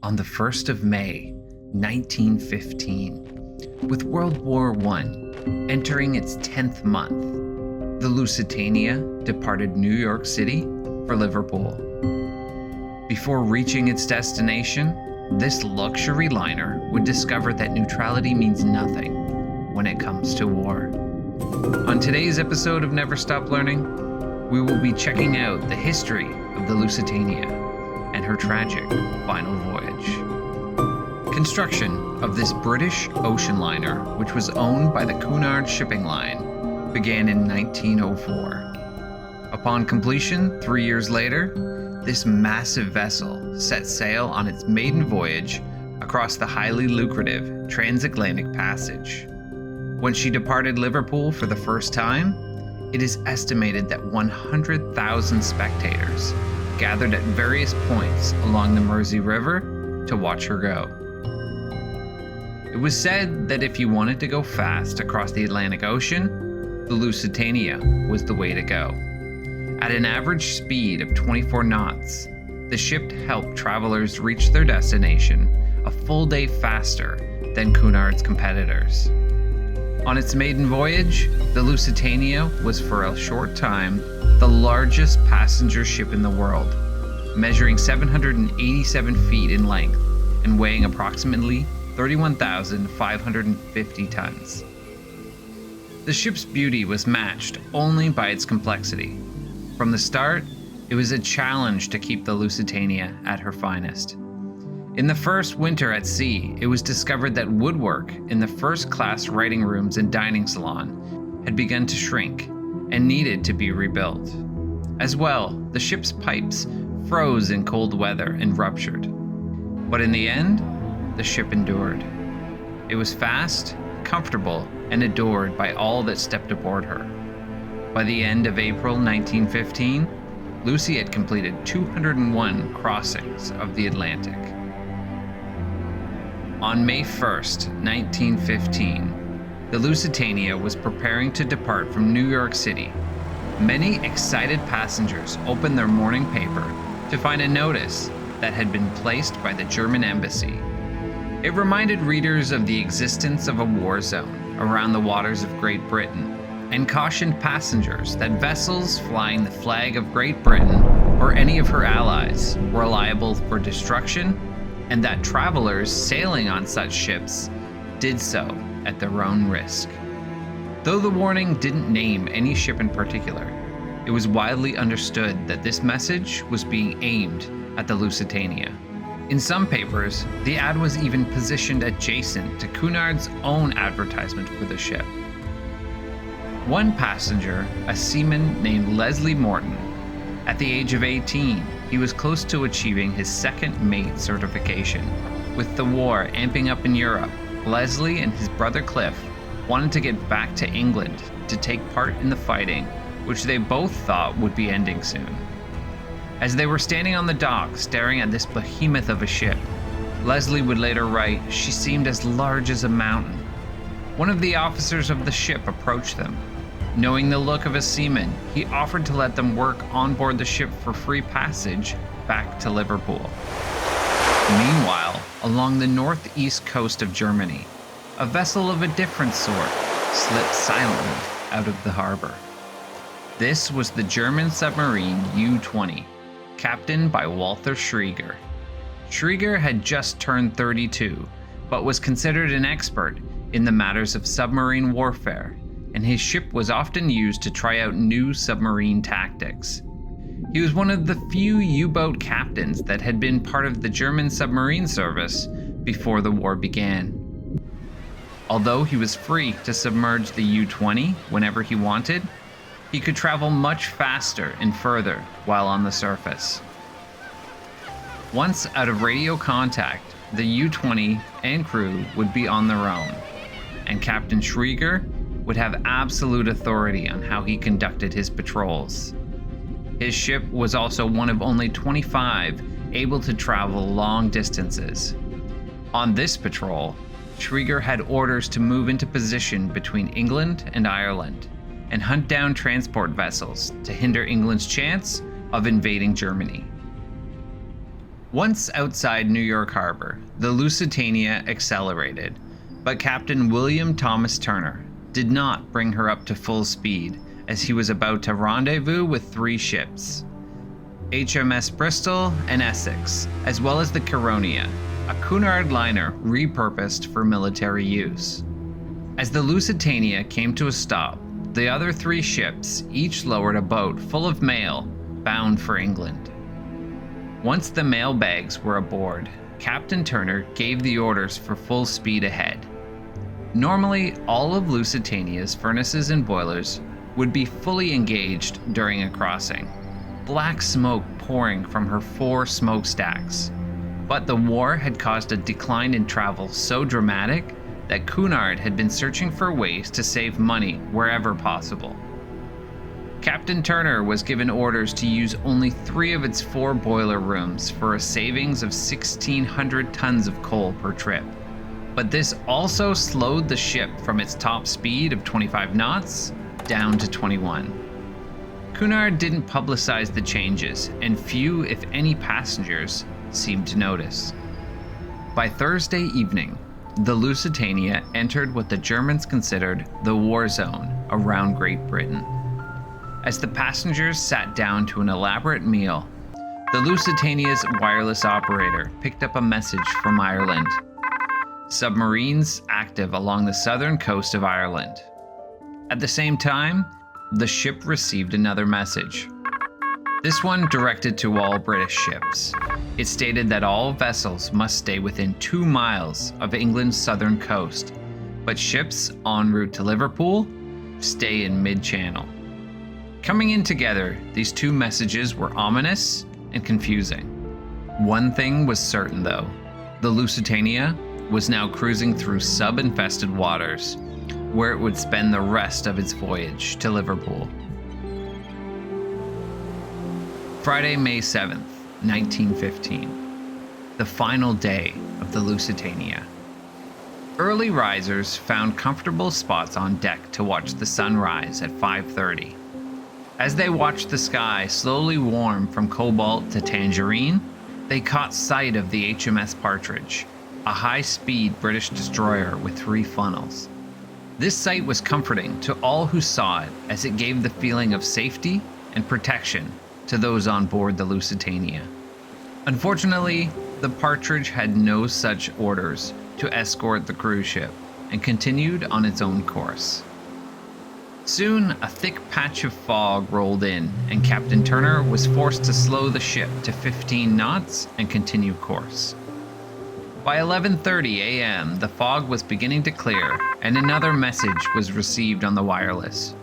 on the 1st of May, 1915. With World War I entering its 10th month, the Lusitania departed New York City for Liverpool. Before reaching its destination, this luxury liner would discover that neutrality means nothing when it comes to war. On today's episode of Never Stop Learning, we will be checking out the history of the Lusitania and her tragic final voyage. Construction of this British ocean liner, which was owned by the Cunard Shipping Line, began in 1904. Upon completion, 3 years later, this massive vessel set sail on its maiden voyage across the highly lucrative transatlantic passage. When she departed Liverpool for the first time, it is estimated that 100,000 spectators gathered at various points along the Mersey River to watch her go. It was said that if you wanted to go fast across the Atlantic Ocean, the Lusitania was the way to go. At an average speed of 24 knots, the ship helped travelers reach their destination a full day faster than Cunard's competitors. On its maiden voyage, the Lusitania was for a short time the largest passenger ship in the world, measuring 787 feet in length and weighing approximately 31,550 tons. The ship's beauty was matched only by its complexity. From the start, it was a challenge to keep the Lusitania at her finest. In the first winter at sea, it was discovered that woodwork in the first-class writing rooms and dining salon had begun to shrink and needed to be rebuilt. As well, the ship's pipes froze in cold weather and ruptured. But in the end, the ship endured. It was fast, comfortable, and adored by all that stepped aboard her. By the end of April 1915, Lucy had completed 201 crossings of the Atlantic. On May 1st, 1915, the Lusitania was preparing to depart from New York City. Many excited passengers opened their morning paper to find a notice that had been placed by the German embassy. It reminded readers of the existence of a war zone around the waters of Great Britain and cautioned passengers that vessels flying the flag of Great Britain or any of her allies were liable for destruction, and that travelers sailing on such ships did so at their own risk. Though the warning didn't name any ship in particular, it was widely understood that this message was being aimed at the Lusitania. In some papers, the ad was even positioned adjacent to Cunard's own advertisement for the ship. One passenger, a seaman named Leslie Morton, at the age of 18, he was close to achieving his second mate certification. With the war amping up in Europe, Leslie and his brother Cliff wanted to get back to England to take part in the fighting, which they both thought would be ending soon. As they were standing on the dock staring at this behemoth of a ship, Leslie would later write, "She seemed as large as a mountain." One of the officers of the ship approached them. Knowing the look of a seaman, he offered to let them work on board the ship for free passage back to Liverpool. Meanwhile, along the northeast coast of Germany, a vessel of a different sort slipped silently out of the harbor. This was the German submarine U-20, captained by Walter Schreger. Schreger had just turned 32, but was considered an expert in the matters of submarine warfare, and his ship was often used to try out new submarine tactics. He was one of the few U-boat captains that had been part of the German submarine service before the war began. Although he was free to submerge the U-20 whenever he wanted, he could travel much faster and further while on the surface. Once out of radio contact, the U-20 and crew would be on their own, and Captain Schreger would have absolute authority on how he conducted his patrols. His ship was also one of only 25 able to travel long distances. On this patrol, Schreger had orders to move into position between England and Ireland and hunt down transport vessels to hinder England's chance of invading Germany. Once outside New York Harbor, the Lusitania accelerated, but Captain William Thomas Turner did not bring her up to full speed as he was about to rendezvous with 3 ships: HMS Bristol and Essex, as well as the Caronia, a Cunard liner repurposed for military use. As the Lusitania came to a stop, the other 3 ships each lowered a boat full of mail bound for England. Once the mail bags were aboard, Captain Turner gave the orders for full speed ahead. Normally, all of Lusitania's furnaces and boilers would be fully engaged during a crossing, black smoke pouring from her 4 smokestacks. But the war had caused a decline in travel so dramatic that Cunard had been searching for ways to save money wherever possible. Captain Turner was given orders to use only 3 of its 4 boiler rooms for a savings of 1,600 tons of coal per trip. But this also slowed the ship from its top speed of 25 knots down to 21. Cunard didn't publicize the changes, and few, if any, passengers seemed to notice. By Thursday evening, the Lusitania entered what the Germans considered the war zone around Great Britain. As the passengers sat down to an elaborate meal, the Lusitania's wireless operator picked up a message from Ireland. Submarines active along the southern coast of Ireland. At the same time, the ship received another message. This one directed to all British ships. It stated that all vessels must stay within 2 miles of England's southern coast, but ships en route to Liverpool stay in mid-channel. Coming in together, these 2 messages were ominous and confusing. One thing was certain though, the Lusitania was now cruising through sub-infested waters, where it would spend the rest of its voyage to Liverpool. Friday, May 7th, 1915, the final day of the Lusitania. Early risers found comfortable spots on deck to watch the sun rise at 5:30. As they watched the sky slowly warm from cobalt to tangerine, they caught sight of the HMS Partridge, a high-speed British destroyer with 3 funnels. This sight was comforting to all who saw it, as it gave the feeling of safety and protection to those on board the Lusitania. Unfortunately, the Partridge had no such orders to escort the cruise ship and continued on its own course. Soon, a thick patch of fog rolled in, and Captain Turner was forced to slow the ship to 15 knots and continue course. By 11:30 a.m., the fog was beginning to clear, and another message was received on the wireless.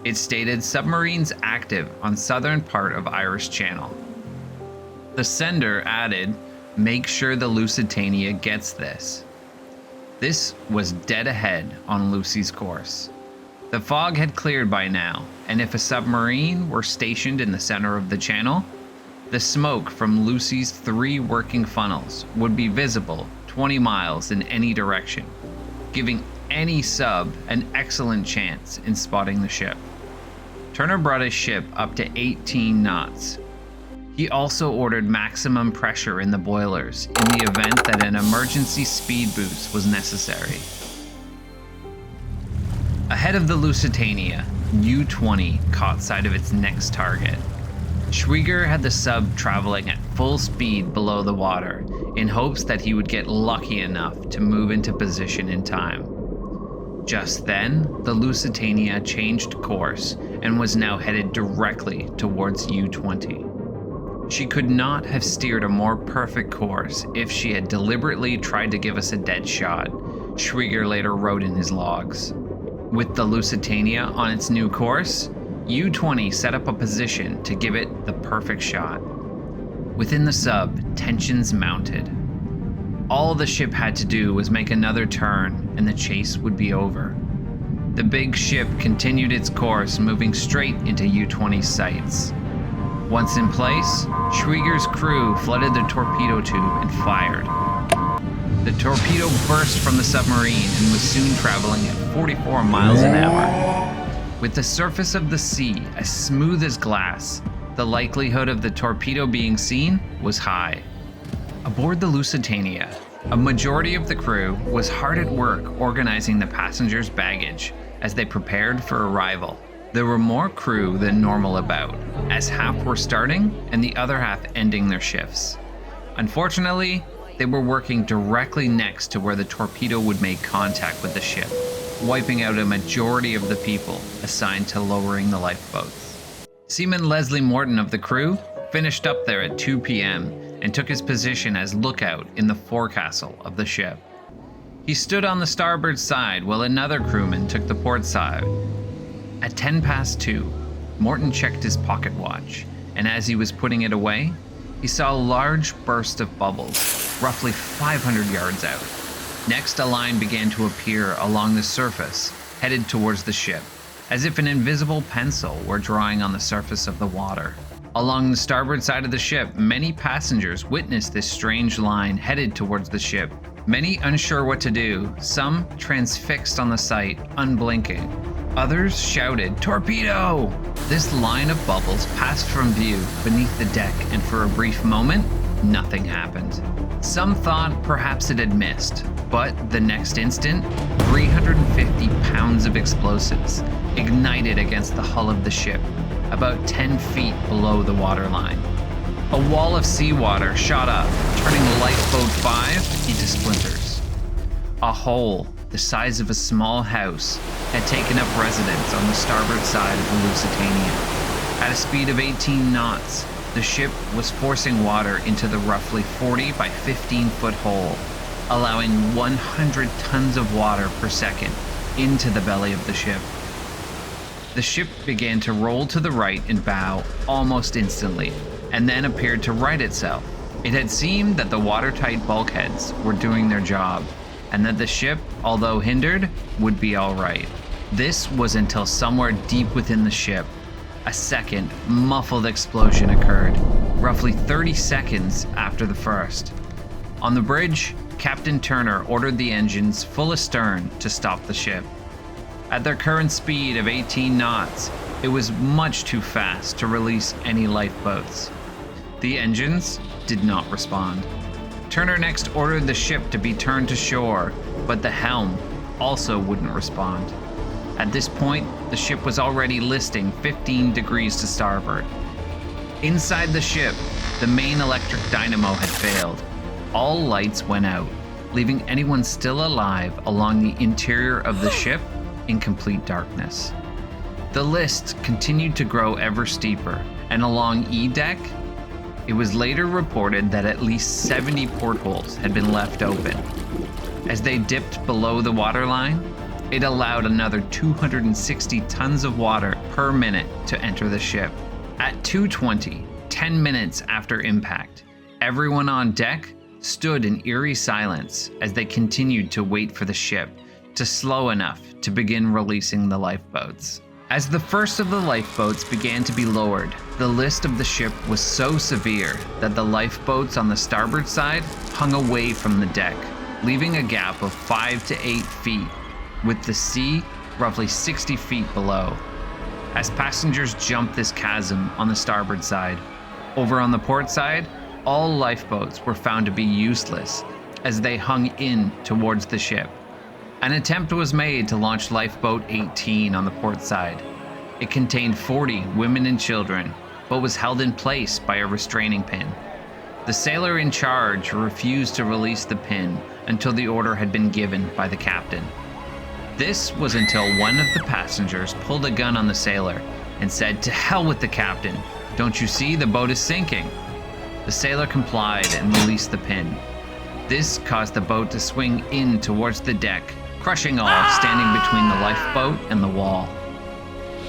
It stated submarines active on southern part of Irish Channel. The sender added, "Make sure the Lusitania gets this." This was dead ahead on Lucy's course. The fog had cleared by now, and if a submarine were stationed in the center of the channel, the smoke from Lucy's 3 working funnels would be visible 20 miles in any direction, giving any sub an excellent chance in spotting the ship. Turner brought his ship up to 18 knots. He also ordered maximum pressure in the boilers in the event that an emergency speed boost was necessary. Ahead of the Lusitania, U-20 caught sight of its next target. Schwieger had the sub traveling at full speed below the water in hopes that he would get lucky enough to move into position in time. Just then, the Lusitania changed course and was now headed directly towards U-20. She could not have steered a more perfect course if she had deliberately tried to give us a dead shot, Schwieger later wrote in his logs. With the Lusitania on its new course, U-20 set up a position to give it the perfect shot. Within the sub, tensions mounted. All the ship had to do was make another turn and the chase would be over. The big ship continued its course, moving straight into U-20's sights. Once in place, Schwieger's crew flooded the torpedo tube and fired. The torpedo burst from the submarine and was soon traveling at 44 miles an hour. With the surface of the sea as smooth as glass, the likelihood of the torpedo being seen was high. Aboard the Lusitania, a majority of the crew was hard at work organizing the passengers' baggage as they prepared for arrival. There were more crew than normal about, as half were starting and the other half ending their shifts. Unfortunately, they were working directly next to where the torpedo would make contact with the ship, wiping out a majority of the people assigned to lowering the lifeboats. Seaman Leslie Morton of the crew finished up there at 2 p.m. and took his position as lookout in the forecastle of the ship. He stood on the starboard side while another crewman took the port side. At 2:10, Morton checked his pocket watch, and as he was putting it away, he saw a large burst of bubbles, roughly 500 yards out. Next, a line began to appear along the surface, headed towards the ship, as if an invisible pencil were drawing on the surface of the water. Along the starboard side of the ship, many passengers witnessed this strange line headed towards the ship, many unsure what to do, some transfixed on the sight, unblinking. Others shouted, "Torpedo!" This line of bubbles passed from view beneath the deck, and for a brief moment, nothing happened. Some thought perhaps it had missed, but the next instant, 350 pounds of explosives ignited against the hull of the ship, about 10 feet below the waterline. A wall of seawater shot up, turning Lifeboat 5 into splinters. A hole the size of a small house had taken up residence on the starboard side of the Lusitania. At a speed of 18 knots, the ship was forcing water into the roughly 40 by 15-foot hole, allowing 100 tons of water per second into the belly of the ship. The ship began to roll to the right and bow almost instantly, and then appeared to right itself. It had seemed that the watertight bulkheads were doing their job, and that the ship, although hindered, would be all right. This was until somewhere deep within the ship, a second, muffled explosion occurred, roughly 30 seconds after the first. On the bridge, Captain Turner ordered the engines full astern to stop the ship. At their current speed of 18 knots, it was much too fast to release any lifeboats. The engines did not respond. Turner next ordered the ship to be turned to shore, but the helm also wouldn't respond. At this point, the ship was already listing 15 degrees to starboard. Inside the ship, the main electric dynamo had failed. All lights went out, leaving anyone still alive along the interior of the ship in complete darkness. The list continued to grow ever steeper, and along E-deck, it was later reported that at least 70 portholes had been left open. As they dipped below the waterline, it allowed another 260 tons of water per minute to enter the ship. At 2:20, 10 minutes after impact, everyone on deck stood in eerie silence as they continued to wait for the ship to slow enough to begin releasing the lifeboats. As the first of the lifeboats began to be lowered, the list of the ship was so severe that the lifeboats on the starboard side hung away from the deck, leaving a gap of 5 to 8 feet, with the sea roughly 60 feet below. As passengers jumped this chasm on the starboard side, over on the port side, all lifeboats were found to be useless as they hung in towards the ship. An attempt was made to launch Lifeboat 18 on the port side. It contained 40 women and children, but was held in place by a restraining pin. The sailor in charge refused to release the pin until the order had been given by the captain. This was until one of the passengers pulled a gun on the sailor and said, "To hell with the captain. Don't you see the boat is sinking?" The sailor complied and released the pin. This caused the boat to swing in towards the deck, crushing all standing between the lifeboat and the wall.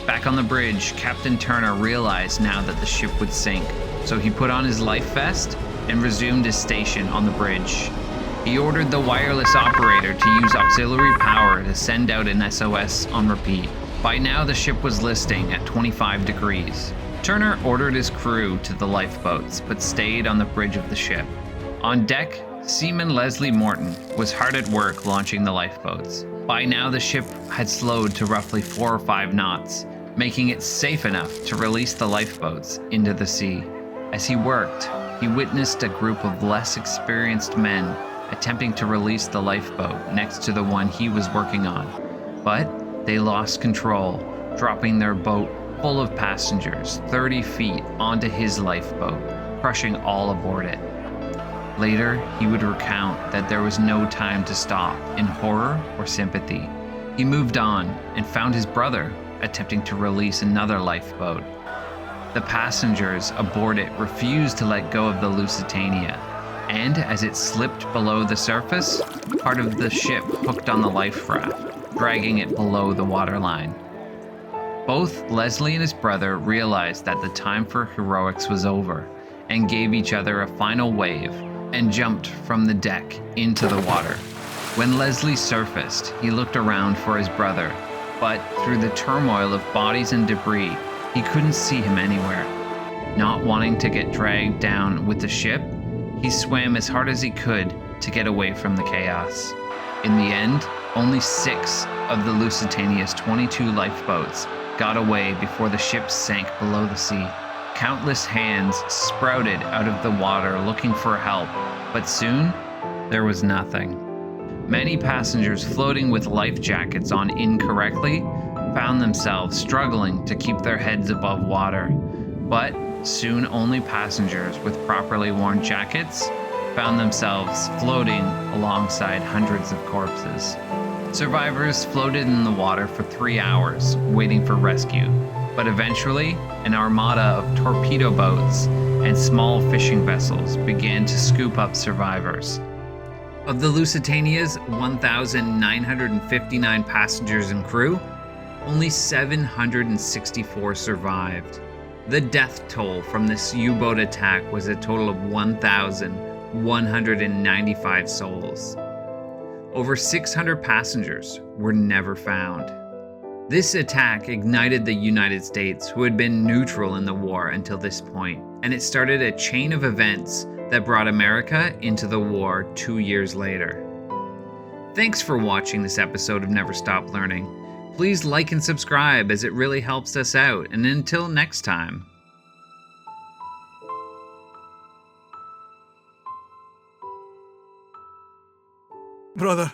Back on the bridge, Captain Turner realized now that the ship would sink, so he put on his life vest and resumed his station on the bridge. He ordered the wireless operator to use auxiliary power to send out an SOS on repeat. By now, the ship was listing at 25 degrees. Turner ordered his crew to the lifeboats, but stayed on the bridge of the ship. On deck, Seaman Leslie Morton was hard at work launching the lifeboats. By now, the ship had slowed to roughly 4 or 5 knots, making it safe enough to release the lifeboats into the sea. As he worked, he witnessed a group of less experienced men attempting to release the lifeboat next to the one he was working on, but they lost control, dropping their boat full of passengers 30 feet onto his lifeboat, crushing all aboard it. Later, he would recount that there was no time to stop in horror or sympathy. He moved on and found his brother attempting to release another lifeboat. The passengers aboard it refused to let go of the Lusitania, and as it slipped below the surface, part of the ship hooked on the life raft, dragging it below the waterline. Both Leslie and his brother realized that the time for heroics was over and gave each other a final wave and jumped from the deck into the water. When Leslie surfaced, he looked around for his brother, but through the turmoil of bodies and debris, he couldn't see him anywhere. Not wanting to get dragged down with the ship, he swam as hard as he could to get away from the chaos. In the end, only 6 of the Lusitania's 22 lifeboats got away before the ship sank below the sea. Countless hands sprouted out of the water looking for help, but soon there was nothing. Many passengers floating with life jackets on incorrectly found themselves struggling to keep their heads above water, but soon only passengers with properly worn jackets found themselves floating alongside hundreds of corpses. Survivors floated in the water for 3 hours, waiting for rescue, but eventually, an armada of torpedo boats and small fishing vessels began to scoop up survivors. Of the Lusitania's 1,959 passengers and crew, only 764 survived. The death toll from this U-boat attack was a total of 1,195 souls. Over 600 passengers were never found. This attack ignited the United States, who had been neutral in the war until this point, and it started a chain of events that brought America into the war 2 years later. Thanks for watching this episode of Never Stop Learning. Please like and subscribe as it really helps us out, and until next time. Brother.